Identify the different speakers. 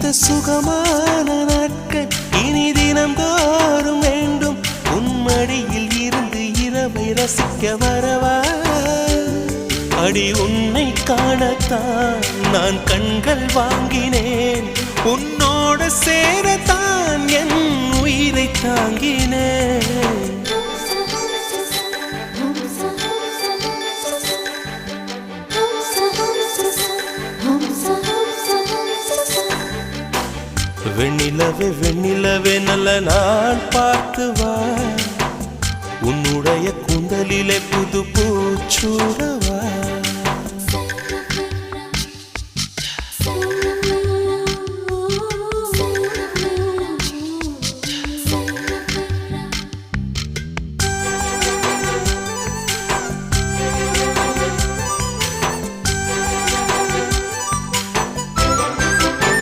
Speaker 1: இந்த சுகமான நாட்கள் இனி தினந்தோறும் வேண்டும் உன்மடியில் இருந்து இரவை ரசிக்க வரவா அடி உன்னை காணத்தான் நான் கண்கள் வாங்கினேன் உன்னோட சேரத்தான் என் உயிரை தாங்கினேன் வெண்ணிலவே வெண்ணிலவே நல்ல நான் பார்த்து வா உன்னுடைய கூந்தலிலே புது பூச்சூடவா